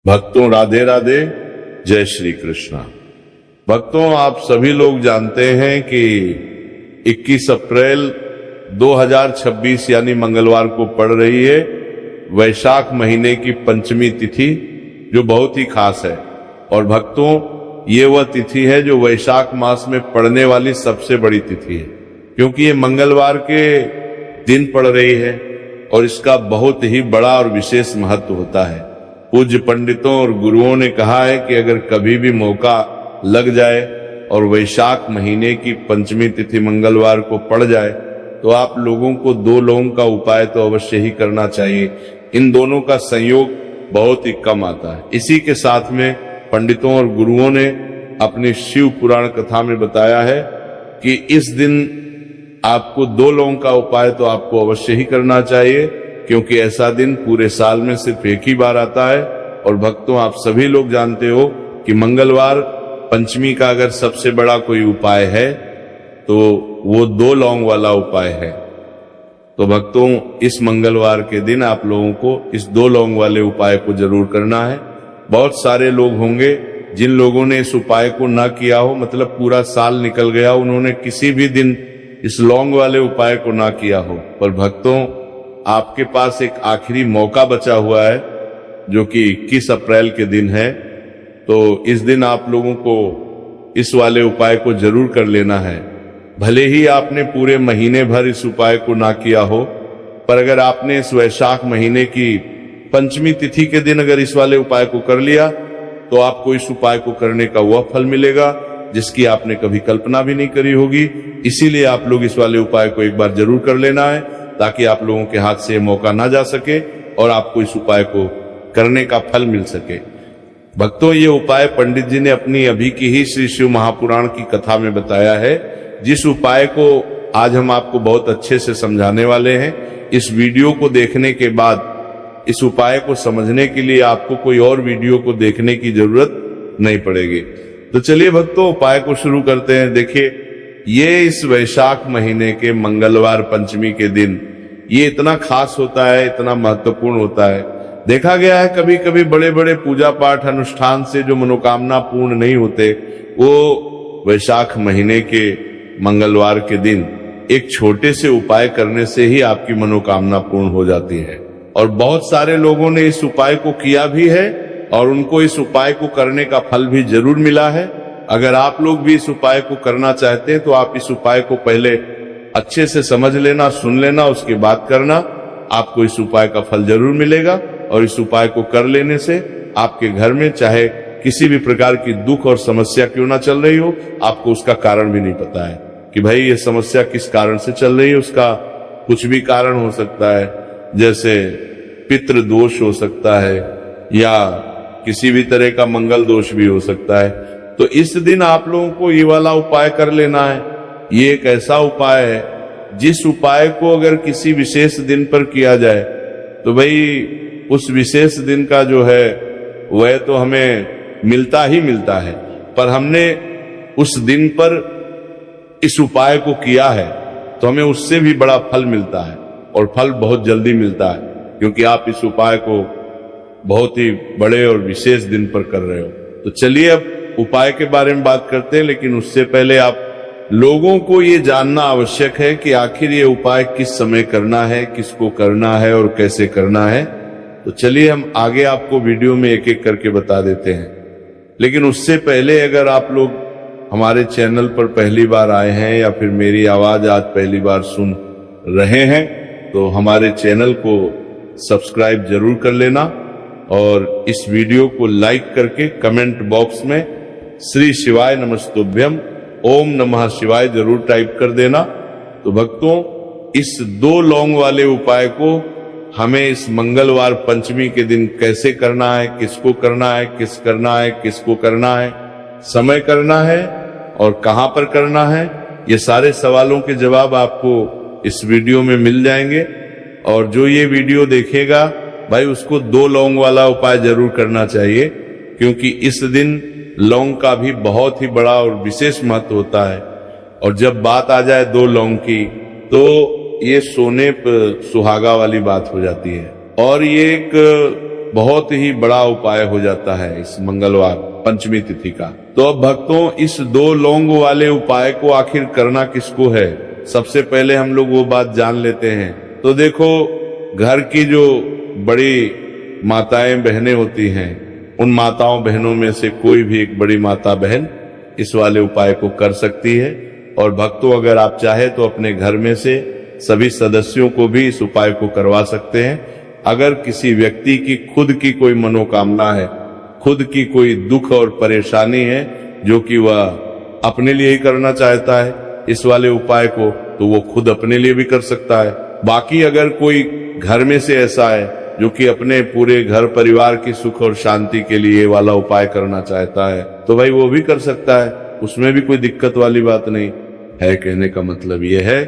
भक्तों राधे राधे, जय श्री कृष्णा। भक्तों, आप सभी लोग जानते हैं कि 21 अप्रैल 2026 यानी मंगलवार को पड़ रही है वैशाख महीने की पंचमी तिथि, जो बहुत ही खास है। और भक्तों, ये वह तिथि है जो वैशाख मास में पड़ने वाली सबसे बड़ी तिथि है, क्योंकि ये मंगलवार के दिन पड़ रही है और इसका बहुत ही बड़ा और विशेष महत्व होता है। पूज्य पंडितों और गुरुओं ने कहा है कि अगर कभी भी मौका लग जाए और वैशाख महीने की पंचमी तिथि मंगलवार को पड़ जाए तो आप लोगों को 2 लौंग का उपाय तो अवश्य ही करना चाहिए। इन दोनों का संयोग बहुत ही कम आता है। इसी के साथ में पंडितों और गुरुओं ने अपनी शिव पुराण कथा में बताया है कि इस दिन आपको 2 लौंग का उपाय तो आपको अवश्य ही करना चाहिए, क्योंकि ऐसा दिन पूरे साल में सिर्फ एक ही बार आता है। और भक्तों, आप सभी लोग जानते हो कि मंगलवार पंचमी का अगर सबसे बड़ा कोई उपाय है तो वो 2 लौंग वाला उपाय है। तो भक्तों, इस मंगलवार के दिन आप लोगों को इस 2 लौंग वाले उपाय को जरूर करना है। बहुत सारे लोग होंगे जिन लोगों ने इस उपाय को ना किया हो, मतलब पूरा साल निकल गया, उन्होंने किसी भी दिन इस लौंग वाले उपाय को ना किया हो। पर भक्तों, आपके पास एक आखिरी मौका बचा हुआ है जो कि 21 अप्रैल के दिन है। तो इस दिन आप लोगों को इस वाले उपाय को जरूर कर लेना है। भले ही आपने पूरे महीने भर इस उपाय को ना किया हो, पर अगर आपने इस वैशाख महीने की पंचमी तिथि के दिन अगर इस वाले उपाय को कर लिया तो आपको इस उपाय को करने का वह फल मिलेगा जिसकी आपने कभी कल्पना भी नहीं करी होगी। इसीलिए आप लोग इस वाले उपाय को एक बार जरूर कर लेना है, ताकि आप लोगों के हाथ से मौका ना जा सके और आपको इस उपाय को करने का फल मिल सके। भक्तों, ये उपाय पंडित जी ने अपनी अभी की ही श्री शिव महापुराण की कथा में बताया है, जिस उपाय को आज हम आपको बहुत अच्छे से समझाने वाले हैं। इस वीडियो को देखने के बाद इस उपाय को समझने के लिए आपको कोई और वीडियो को देखने की जरूरत नहीं पड़ेगी। तो चलिए भक्तों, उपाय को शुरू करते हैं। देखिए, ये इस वैशाख महीने के मंगलवार पंचमी के दिन ये इतना खास होता है, इतना महत्वपूर्ण होता है। देखा गया है कभी कभी बड़े बड़े पूजा पाठ अनुष्ठान से जो मनोकामना पूर्ण नहीं होते, वो वैशाख महीने के मंगलवार के दिन एक छोटे से उपाय करने से ही आपकी मनोकामना पूर्ण हो जाती है। और बहुत सारे लोगों ने इस उपाय को किया भी है और उनको इस उपाय को करने का फल भी जरूर मिला है। अगर आप लोग भी इस उपाय को करना चाहते हैं तो आप इस उपाय को पहले अच्छे से समझ लेना, सुन लेना, उसके बाद करना। आपको इस उपाय का फल जरूर मिलेगा और इस उपाय को कर लेने से आपके घर में चाहे किसी भी प्रकार की दुख और समस्या क्यों ना चल रही हो, आपको उसका कारण भी नहीं पता है कि भाई ये समस्या किस कारण से चल रही है। उसका कुछ भी कारण हो सकता है, जैसे पितृ दोष हो सकता है या किसी भी तरह का मंगल दोष भी हो सकता है। तो इस दिन आप लोगों को ये वाला उपाय कर लेना है। ये एक ऐसा उपाय है जिस उपाय को अगर किसी विशेष दिन पर किया जाए तो भाई उस विशेष दिन का जो है वह तो हमें मिलता ही मिलता है, पर हमने उस दिन पर इस उपाय को किया है तो हमें उससे भी बड़ा फल मिलता है, और फल बहुत जल्दी मिलता है, क्योंकि आप इस उपाय को बहुत ही बड़े और विशेष दिन पर कर रहे हो। तो चलिए अब उपाय के बारे में बात करते हैं, लेकिन उससे पहले आप लोगों को ये जानना आवश्यक है कि आखिर ये उपाय किस समय करना है, किसको करना है और कैसे करना है। तो चलिए हम आगे आपको वीडियो में एक एक करके बता देते हैं। लेकिन उससे पहले अगर आप लोग हमारे चैनल पर पहली बार आए हैं या फिर मेरी आवाज आज पहली बार सुन रहे हैं तो हमारे चैनल को सब्सक्राइब जरूर कर लेना और इस वीडियो को लाइक करके कमेंट बॉक्स में श्री शिवाय नमस्तुभ्यम ओम नमः शिवाय जरूर टाइप कर देना। तो भक्तों, इस 2 लौंग वाले उपाय को हमें इस मंगलवार पंचमी के दिन कैसे करना है, किसको करना है, किस करना है, किसको करना है, समय करना है और कहां पर करना है, ये सारे सवालों के जवाब आपको इस वीडियो में मिल जाएंगे। और जो ये वीडियो देखेगा भाई उसको 2 लौंग वाला उपाय जरूर करना चाहिए, क्योंकि इस दिन लौंग का भी बहुत ही बड़ा और विशेष महत्व होता है। और जब बात आ जाए 2 लौंग की तो ये सोने पर सुहागा वाली बात हो जाती है। और ये एक बहुत ही बड़ा उपाय हो जाता है इस मंगलवार पंचमी तिथि का। तो अब भक्तों, इस 2 लौंग वाले उपाय को आखिर करना किसको है, सबसे पहले हम लोग वो बात जान लेते हैं। तो देखो, घर की जो बड़ी माताएं बहनें होती हैं, उन माताओं बहनों में से कोई भी एक बड़ी माता बहन इस वाले उपाय को कर सकती है। और भक्तों, अगर आप चाहे तो अपने घर में से सभी सदस्यों को भी इस उपाय को करवा सकते हैं। अगर किसी व्यक्ति की खुद की कोई मनोकामना है, खुद की कोई दुख और परेशानी है जो कि वह अपने लिए ही करना चाहता है इस वाले उपाय को, तो वो खुद अपने लिए भी कर सकता है। बाकी अगर कोई घर में से ऐसा है जो कि अपने पूरे घर परिवार की सुख और शांति के लिए वाला उपाय करना चाहता है, तो भाई वो भी कर सकता है, उसमें भी कोई दिक्कत वाली बात नहीं है। कहने का मतलब यह है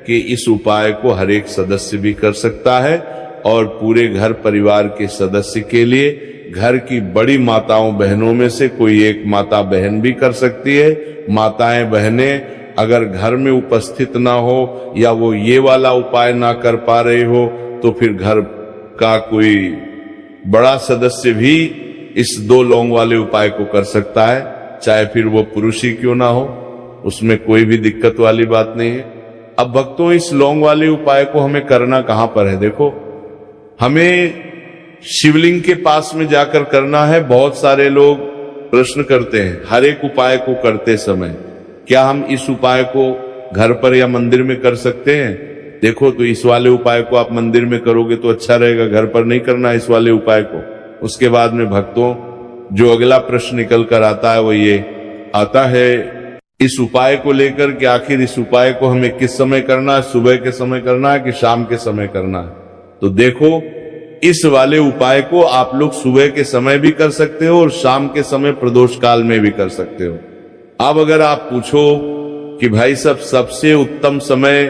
कि इस उपाय को हर एक सदस्य भी कर सकता है और पूरे घर परिवार के सदस्य के लिए घर की बड़ी माताओं बहनों में से कोई एक माता बहन भी कर सकती है। माताएं बहनें अगर घर में उपस्थित ना हो या वो ये वाला उपाय ना कर पा रहे हो, तो फिर घर का कोई बड़ा सदस्य भी इस 2 लौंग वाले उपाय को कर सकता है, चाहे फिर वो पुरुष ही क्यों ना हो, उसमें कोई भी दिक्कत वाली बात नहीं है। अब भक्तों, इस लौंग वाले उपाय को हमें करना कहां पर है? देखो, हमें शिवलिंग के पास में जाकर करना है। बहुत सारे लोग प्रश्न करते हैं हर एक उपाय को करते समय, क्या हम इस उपाय को घर पर या मंदिर में कर सकते हैं? देखो, तो इस वाले उपाय को आप मंदिर में करोगे तो अच्छा रहेगा, घर पर नहीं करना इस वाले उपाय को। उसके बाद में भक्तों, जो अगला प्रश्न निकल कर आता है वो ये आता है इस उपाय को लेकर कि आखिर इस उपाय को हमें किस समय करना है, सुबह के समय करना है कि शाम के समय करना है? तो देखो, इस वाले उपाय को आप लोग सुबह के समय भी कर सकते हो और शाम के समय प्रदोष काल में भी कर सकते हो। अब अगर आप पूछो कि भाई सबसे उत्तम समय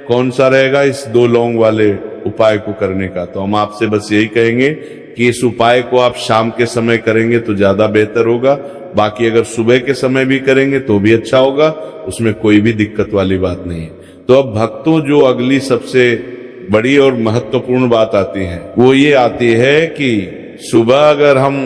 कौन सा रहेगा इस 2 लौंग वाले उपाय को करने का, तो हम आपसे बस यही कहेंगे कि इस उपाय को आप शाम के समय करेंगे तो ज्यादा बेहतर होगा। बाकी अगर सुबह के समय भी करेंगे तो भी अच्छा होगा, उसमें कोई भी दिक्कत वाली बात नहीं है। तो अब भक्तों, जो अगली सबसे बड़ी और महत्वपूर्ण बात आती है वो ये आती है कि सुबह अगर हम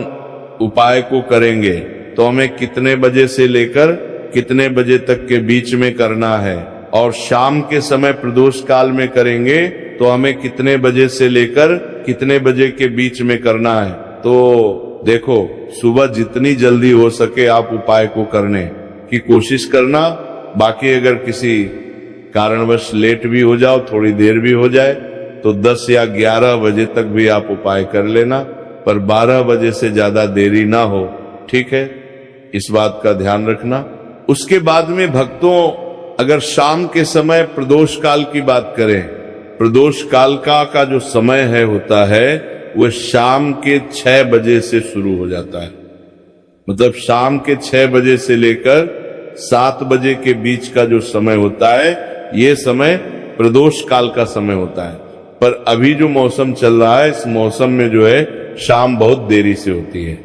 उपाय को करेंगे तो हमें कितने बजे से लेकर कितने बजे तक के बीच में करना है, और शाम के समय प्रदोष काल में करेंगे तो हमें कितने बजे से लेकर कितने बजे के बीच में करना है। तो देखो, सुबह जितनी जल्दी हो सके आप उपाय को करने की कोशिश करना। बाकी अगर किसी कारणवश लेट भी हो जाओ, थोड़ी देर भी हो जाए, तो 10 या 11 बजे तक भी आप उपाय कर लेना, पर 12 बजे से ज्यादा देरी ना हो, ठीक है? इस बात का ध्यान रखना। उसके बाद में भक्तों, अगर शाम के समय प्रदोष काल की बात करें, प्रदोष काल का जो समय है होता है वह शाम के 6 बजे से शुरू हो जाता है। मतलब शाम के 6 बजे से लेकर 7 बजे के बीच का जो समय होता है, ये समय प्रदोष काल का समय होता है। पर अभी जो मौसम चल रहा है, इस मौसम में जो है शाम बहुत देरी से होती है।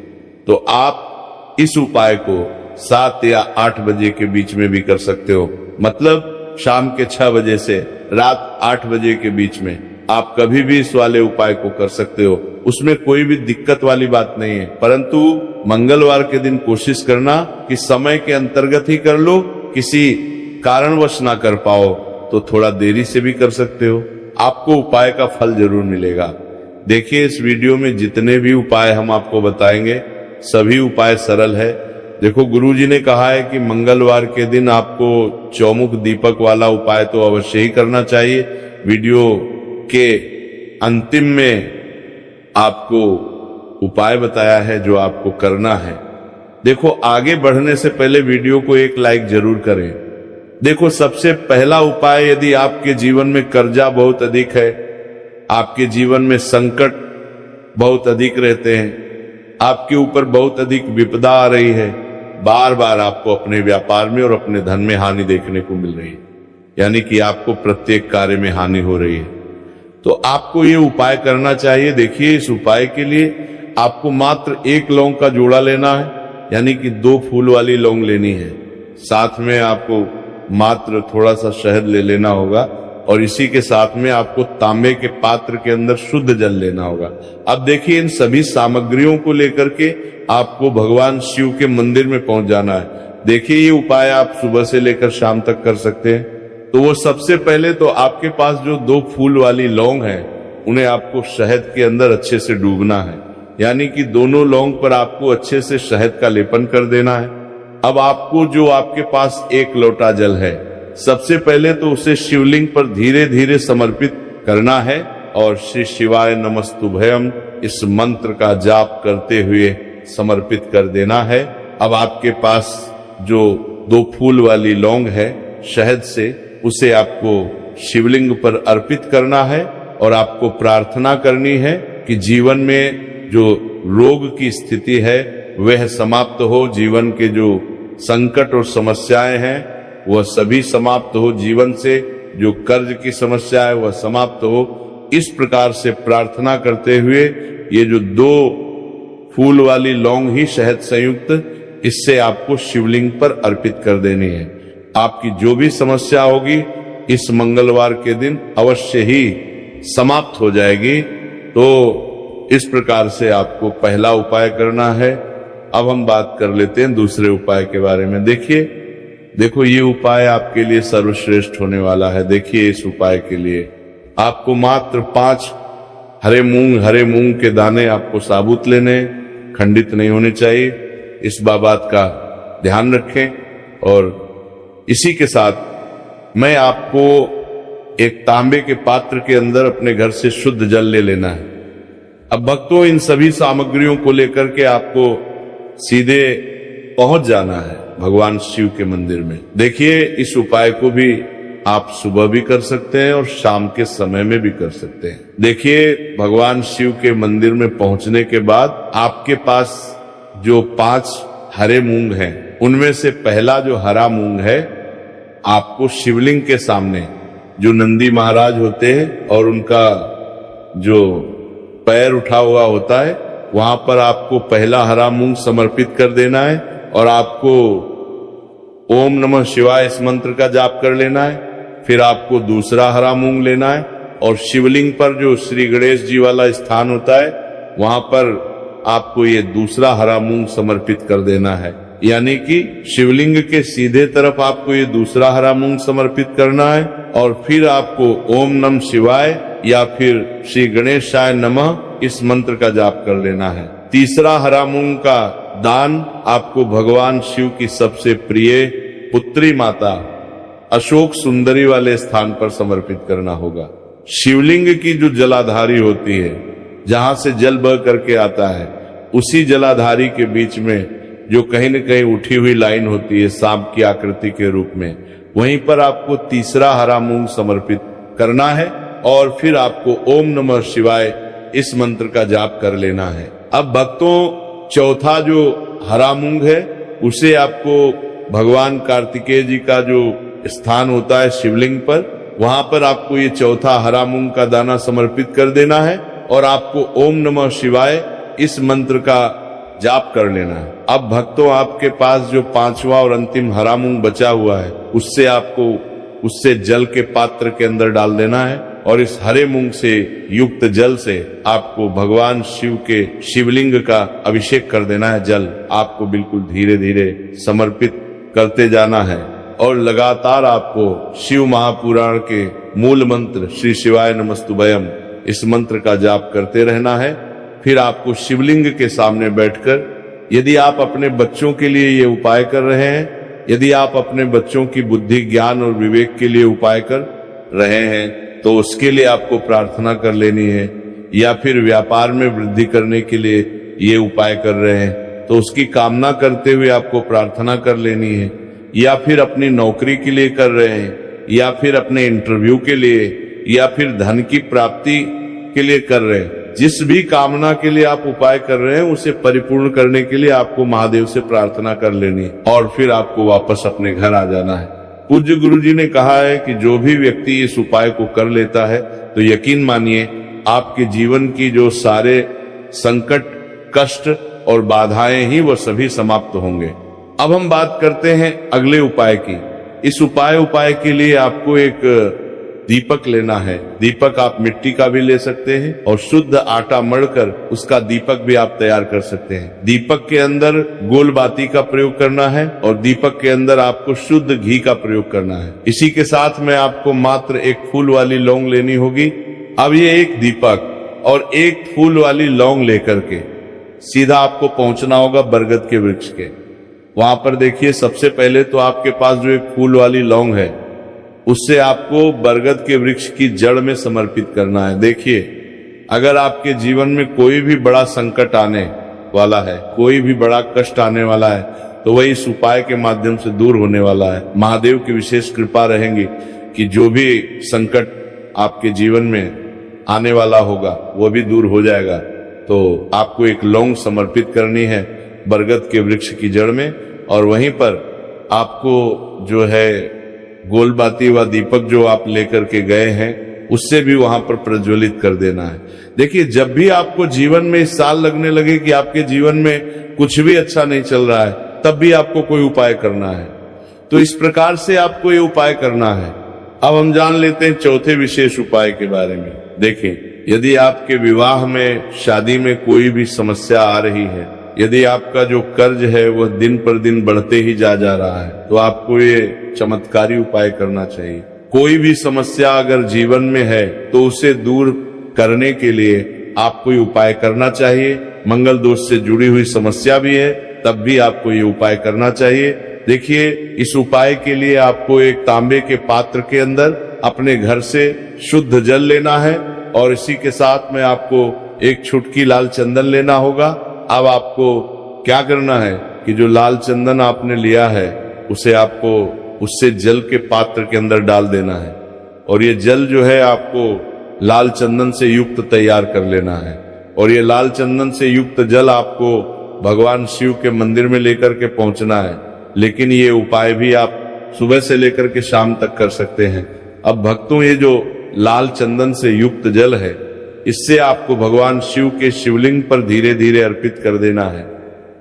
तो आप इस उपाय को 7 या 8 बजे के बीच में भी कर सकते हो। मतलब शाम के 6 बजे से रात 8 बजे के बीच में आप कभी भी इस वाले उपाय को कर सकते हो, उसमें कोई भी दिक्कत वाली बात नहीं है। परंतु मंगलवार के दिन कोशिश करना कि समय के अंतर्गत ही कर लो, किसी कारणवश ना कर पाओ तो थोड़ा देरी से भी कर सकते हो, आपको उपाय का फल जरूर मिलेगा। देखिए, इस वीडियो में जितने भी उपाय हम आपको बताएंगे सभी उपाय सरल है। देखो, गुरुजी ने कहा है कि मंगलवार के दिन आपको चौमुख दीपक वाला उपाय तो अवश्य ही करना चाहिए। वीडियो के अंतिम में आपको उपाय बताया है जो आपको करना है। देखो, आगे बढ़ने से पहले वीडियो को एक लाइक जरूर करें। देखो, सबसे पहला उपाय, यदि आपके जीवन में कर्जा बहुत अधिक है, आपके जीवन में संकट बहुत अधिक रहते हैं, आपके ऊपर बहुत अधिक विपदा आ रही है, बार बार आपको अपने व्यापार में और अपने धन में हानि देखने को मिल रही है, यानी कि आपको प्रत्येक कार्य में हानि हो रही है, तो आपको ये उपाय करना चाहिए। देखिए, इस उपाय के लिए आपको मात्र 1 लौंग का जोड़ा लेना है, यानी कि 2 फूल वाली लौंग लेनी है। साथ में आपको मात्र थोड़ा सा शहद ले लेना होगा, और इसी के साथ में आपको तांबे के पात्र के अंदर शुद्ध जल लेना होगा। अब देखिए, इन सभी सामग्रियों को लेकर के आपको भगवान शिव के मंदिर में पहुंच जाना है। देखिए, ये उपाय आप सुबह से लेकर शाम तक कर सकते हैं। तो वो सबसे पहले तो आपके पास जो 2 फूल वाली लौंग है, उन्हें आपको शहद के अंदर अच्छे से डूबना है, यानी कि दोनों लौंग पर आपको अच्छे से शहद का लेपन कर देना है। अब आपको जो आपके पास 1 लोटा जल है, सबसे पहले तो उसे शिवलिंग पर धीरे धीरे समर्पित करना है और श्री शिवाय नमस्तुभयम इस मंत्र का जाप करते हुए समर्पित कर देना है। अब आपके पास जो 2 फूल वाली लौंग है शहद से, उसे आपको शिवलिंग पर अर्पित करना है और आपको प्रार्थना करनी है कि जीवन में जो रोग की स्थिति है वह समाप्त हो, जीवन के जो संकट और समस्याएं हैं वह सभी समाप्त हो, जीवन से जो कर्ज की समस्या है वह समाप्त हो। इस प्रकार से प्रार्थना करते हुए ये जो 2 फूल वाली लौंग ही शहद संयुक्त, इससे आपको शिवलिंग पर अर्पित कर देनी है। आपकी जो भी समस्या होगी इस मंगलवार के दिन अवश्य ही समाप्त हो जाएगी। तो इस प्रकार से आपको पहला उपाय करना है। अब हम बात कर लेते हैं दूसरे उपाय के बारे में। देखो ये उपाय आपके लिए सर्वश्रेष्ठ होने वाला है। देखिए, इस उपाय के लिए आपको मात्र 5 हरे मूंग के दाने आपको साबुत लेने, खंडित नहीं होने चाहिए। इस बात का ध्यान रखें। और इसी के साथ मैं आपको एक तांबे के पात्र के अंदर अपने घर से शुद्ध जल ले लेना है। अब भक्तों, इन सभी सामग्रियों को लेकर के आपको सीधे पहुंच जाना है भगवान शिव के मंदिर में। देखिए, इस उपाय को भी आप सुबह भी कर सकते हैं और शाम के समय में भी कर सकते हैं। देखिए, भगवान शिव के मंदिर में पहुंचने के बाद आपके पास जो 5 हरे मूंग हैं, उनमें से पहला जो हरा मूंग है, आपको शिवलिंग के सामने जो नंदी महाराज होते हैं और उनका जो पैर उठा हुआ होता है, वहां पर आपको पहला हरा मूंग समर्पित कर देना है और आपको ओम नमः शिवाय इस मंत्र का जाप कर लेना है। फिर आपको दूसरा हरा मूंग लेना है और शिवलिंग पर जो श्री गणेश जी वाला स्थान होता है, वहां पर आपको ये दूसरा हरा मूंग समर्पित कर देना है। यानी कि शिवलिंग के सीधे तरफ आपको ये दूसरा हरा मूंग समर्पित करना है और फिर आपको ओम नमः शिवाय या फिर श्री गणेशाय नमः इस मंत्र का जाप कर लेना है। तीसरा हरा मूंग का दान आपको भगवान शिव की सबसे प्रिय पुत्री माता अशोक सुंदरी वाले स्थान पर समर्पित करना होगा। शिवलिंग की जो जलाधारी होती है, जहां से जल बह करके आता है, उसी जलाधारी के बीच में जो कहीं न कहीं उठी हुई लाइन होती है सांप की आकृति के रूप में, वहीं पर आपको तीसरा हरा मूंग समर्पित करना है और फिर आपको ओम नमः शिवाय इस मंत्र का जाप कर लेना है। अब भक्तों, चौथा जो हरा मूंग है उसे आपको भगवान कार्तिकेय जी का जो स्थान होता है शिवलिंग पर, वहां पर आपको ये चौथा हरा मूंग का दाना समर्पित कर देना है और आपको ओम नमः शिवाय इस मंत्र का जाप कर लेना है। अब भक्तों, आपके पास जो 5वां और अंतिम हरा मूंग बचा हुआ है, उससे आपको उससे जल के पात्र के अंदर डाल देना है और इस हरे मूंग से युक्त जल से आपको भगवान शिव के शिवलिंग का अभिषेक कर देना है। जल आपको बिल्कुल धीरे धीरे समर्पित करते जाना है और लगातार आपको शिव महापुराण के मूल मंत्र श्री शिवाय नमस्तुभयम इस मंत्र का जाप करते रहना है। फिर आपको शिवलिंग के सामने बैठकर, यदि आप अपने बच्चों के लिए ये उपाय कर रहे हैं, यदि आप अपने बच्चों की बुद्धि, ज्ञान और विवेक के लिए उपाय कर रहे हैं, तो उसके लिए आपको प्रार्थना कर लेनी है। या फिर व्यापार में वृद्धि करने के लिए ये उपाय कर रहे हैं, तो उसकी कामना करते हुए आपको प्रार्थना कर लेनी है। या फिर अपनी नौकरी के लिए कर रहे हैं, या फिर अपने इंटरव्यू के लिए, या फिर धन की प्राप्ति के लिए कर रहे हैं, जिस भी कामना के लिए आप उपाय कर रहे हैं उसे परिपूर्ण करने के लिए आपको महादेव से प्रार्थना कर लेनी है और फिर आपको वापस अपने घर आ जाना है। पूज्य गुरु जी ने कहा है कि जो भी व्यक्ति इस उपाय को कर लेता है तो यकीन मानिए आपके जीवन की जो सारे संकट, कष्ट और बाधाएं ही वो सभी समाप्त होंगे। अब हम बात करते हैं अगले उपाय की। इस उपाय के लिए आपको एक दीपक लेना है। दीपक आप मिट्टी का भी ले सकते हैं और शुद्ध आटा मढ़कर उसका दीपक भी आप तैयार कर सकते हैं। दीपक के अंदर गोल बाती का प्रयोग करना है और दीपक के अंदर आपको शुद्ध घी का प्रयोग करना है। इसी के साथ में आपको मात्र एक फूल वाली लौंग लेनी होगी। अब ये एक दीपक और एक फूल वाली लौंग लेकर के सीधा आपको पहुंचना होगा बरगद के वृक्ष के। वहां पर देखिए, सबसे पहले तो आपके पास जो एक फूल वाली लौंग है उससे आपको बरगद के वृक्ष की जड़ में समर्पित करना है। देखिए, अगर आपके जीवन में कोई भी बड़ा संकट आने वाला है, कोई भी बड़ा कष्ट आने वाला है, तो वही इस उपाय के माध्यम से दूर होने वाला है। महादेव की विशेष कृपा रहेंगी कि जो भी संकट आपके जीवन में आने वाला होगा वो भी दूर हो जाएगा। तो आपको एक लौंग समर्पित करनी है बरगद के वृक्ष की जड़ में, और वहीं पर आपको जो है गोलबाती व दीपक जो आप लेकर के गए हैं उससे भी वहां पर प्रज्वलित कर देना है। देखिए, जब भी आपको जीवन में इस साल लगने लगे कि आपके जीवन में कुछ भी अच्छा नहीं चल रहा है, तब भी आपको कोई उपाय करना है। तो इस प्रकार से आपको ये उपाय करना है। अब हम जान लेते हैं चौथे विशेष उपाय के बारे में। देखें, यदि आपके विवाह में, शादी में कोई भी समस्या आ रही है, यदि आपका जो कर्ज है वह दिन पर दिन बढ़ते ही जा रहा है, तो आपको ये चमत्कारी उपाय करना चाहिए। कोई भी समस्या अगर जीवन में है तो उसे दूर करने के लिए आपको ये उपाय करना चाहिए। मंगल दोष से जुड़ी हुई समस्या भी है तब भी आपको ये उपाय करना चाहिए। देखिए, इस उपाय के लिए आपको एक तांबे के पात्र के अंदर अपने घर से शुद्ध जल लेना है और इसी के साथ में आपको एक छुटकी लाल चंदन लेना होगा। अब आपको क्या करना है कि जो लाल चंदन आपने लिया है उसे आपको उससे जल के पात्र के अंदर डाल देना है और ये जल जो है आपको लाल चंदन से युक्त तैयार कर लेना है। और ये लाल चंदन से युक्त जल आपको भगवान शिव के मंदिर में लेकर के पहुंचना है। लेकिन ये उपाय भी आप सुबह से लेकर के शाम तक कर सकते हैं। अब भक्तों, ये जो लाल चंदन से युक्त जल है, इससे आपको भगवान शिव के शिवलिंग पर धीरे धीरे अर्पित कर देना है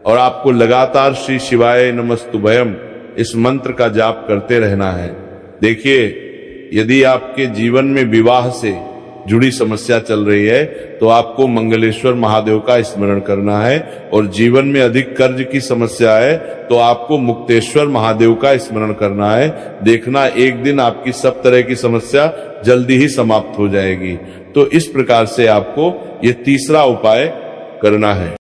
और आपको लगातार श्री शिवाय नमस्तुभयम इस मंत्र का जाप करते रहना है। देखिए, यदि आपके जीवन में विवाह से जुड़ी समस्या चल रही है तो आपको मंगलेश्वर महादेव का स्मरण करना है, और जीवन में अधिक कर्ज की समस्या है तो आपको मुक्तेश्वर महादेव का स्मरण करना है। देखना, एक दिन आपकी सब तरह की समस्या जल्दी ही समाप्त हो जाएगी। तो इस प्रकार से आपको ये तीसरा उपाय करना है।